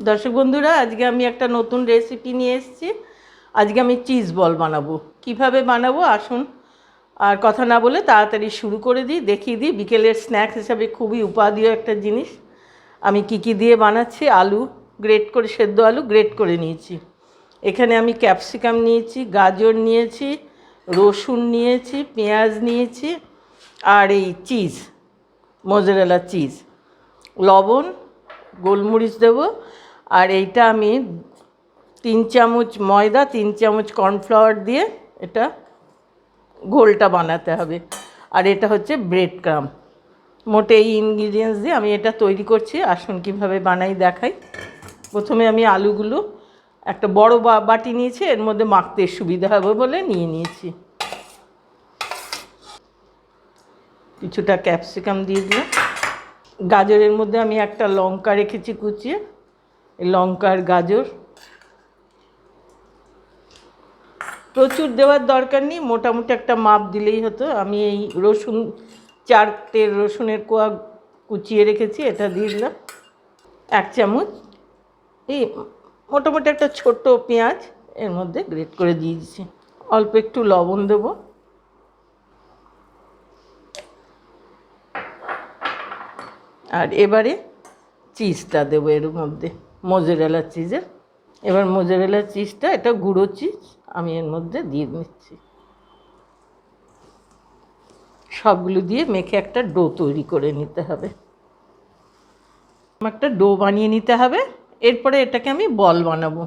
দর্শক বন্ধুরা, আজকে আমি একটা নতুন রেসিপি নিয়ে এসেছি। আজকে আমি চিজ বল বানাবো। কিভাবে বানাবো আসুন, আর কথা না বলে তাড়াতাড়ি শুরু করে দিই, দেখিয়ে দিই। বিকেলের স্ন্যাক্স হিসাবে খুবই উপাদেয় একটা জিনিস। আমি কি দিয়ে বানাচ্ছি। আলু গ্রেট করে, সেদ্ধ আলু গ্রেট করে নিয়েছি। এখানে আমি ক্যাপসিকাম নিয়েছি, গাজর নিয়েছি, রসুন নিয়েছি, পেঁয়াজ নিয়েছি, আর এই চিজ, মোজারেলা চিজ, লবণ, গোলমরিচ দেব। আর এইটা আমি 3 চামচ ময়দা, 3 চামচ কর্নফ্লাওয়ার দিয়ে এটা ঘোলটা বানাতে হবে। আর এটা হচ্ছে ব্রেড ক্রাম্ব। মোটে এই ইনগ্রিডিয়েন্টস দিয়ে আমি এটা তৈরি করছি। আসুন কীভাবে বানাই দেখাই। প্রথমে আমি আলুগুলো একটা বড় বাটি নিয়েছি, এর মধ্যে মাখতে সুবিধা হবে বলে নিয়ে নিয়েছি। কিছুটা ক্যাপসিকাম দিয়ে দিলাম। গাজরের মধ্যে আমি একটা লঙ্কা রেখেছি কুচিয়ে, এই লঙ্কার গাজর। প্রচুর দেওয়ার দরকার নেই, মোটামুটি একটা মাপ দিলেই হতো। আমি এই রসুন 4টে রসুনের কোয়া কুচিয়ে রেখেছি, এটা দিয়ে দিলাম। 1 চামচ এই মোটামুটি একটা ছোট্ট পেঁয়াজ এর মধ্যে গ্রেট করে দিয়ে দিচ্ছি। অল্প একটু লবণ দেব। আর এবারে চিজটা দেবো এর মধ্যে, মোজারেলা চিজের। এবার মোজারেলা চিজটা, এটা গুঁড়ো চিজ, আমি এর মধ্যে দিয়ে নিচ্ছি। সবগুলো দিয়ে মেখে একটা ডো তৈরি করে নিতে হবে। একটা ডো বানিয়ে নিতে হবে। এরপরে এটাকে আমি বল বানাবো।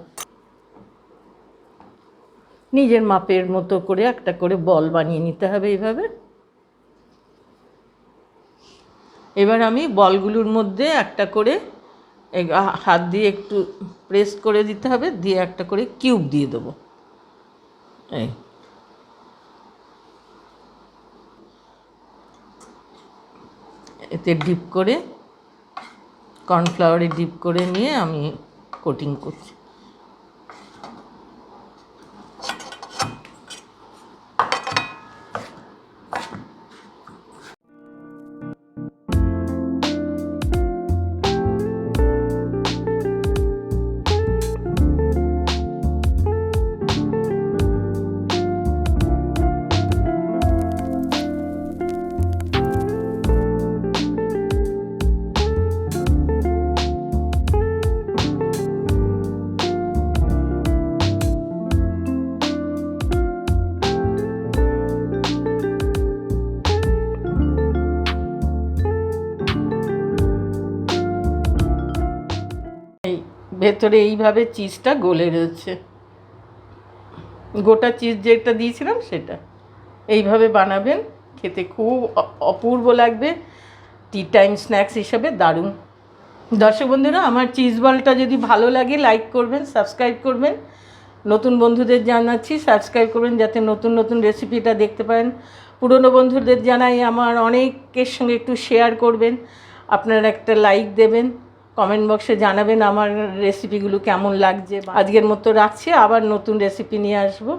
নিজের মাপের মতো করে একটা করে বল বানিয়ে নিতে হবে এইভাবে। এবার আমি বলগুলোর মধ্যে একটা করে হাত দিয়ে একটু প্রেস করে দিতে হবে, দিয়ে একটা করে কিউব দিয়ে দেবো। এই এতে ডিপ করে, কর্নফ্লাওয়ারে ডিপ করে নিয়ে আমি কোটিং করছি। ভেতরে এইভাবে চিজটা গলে রয়েছে। গোটা চিজ যেটা দিয়েছিলাম সেটা এইভাবে বানাবেন, খেতে খুব অপূর্ব লাগবে। টি টাইম স্ন্যাক্স হিসাবে দারুণ। দর্শক বন্ধুরা, আমার চিজ বলটা যদি ভালো লাগে লাইক করবেন, সাবস্ক্রাইব করবেন। নতুন বন্ধুদের জানাচ্ছি সাবস্ক্রাইব করবেন, যাতে নতুন নতুন রেসিপিটা দেখতে পারেন। পুরনো বন্ধুদের জানাই আমার অনেকের সঙ্গে একটু শেয়ার করবেন। আপনারা একটা লাইক দেবেন, কমেন্ট বক্সে জানাবেন আমার রেসিপিগুলো কেমন লাগছে। আজকের মতো রাখছি, আবার নতুন রেসিপি নিয়ে আসবো।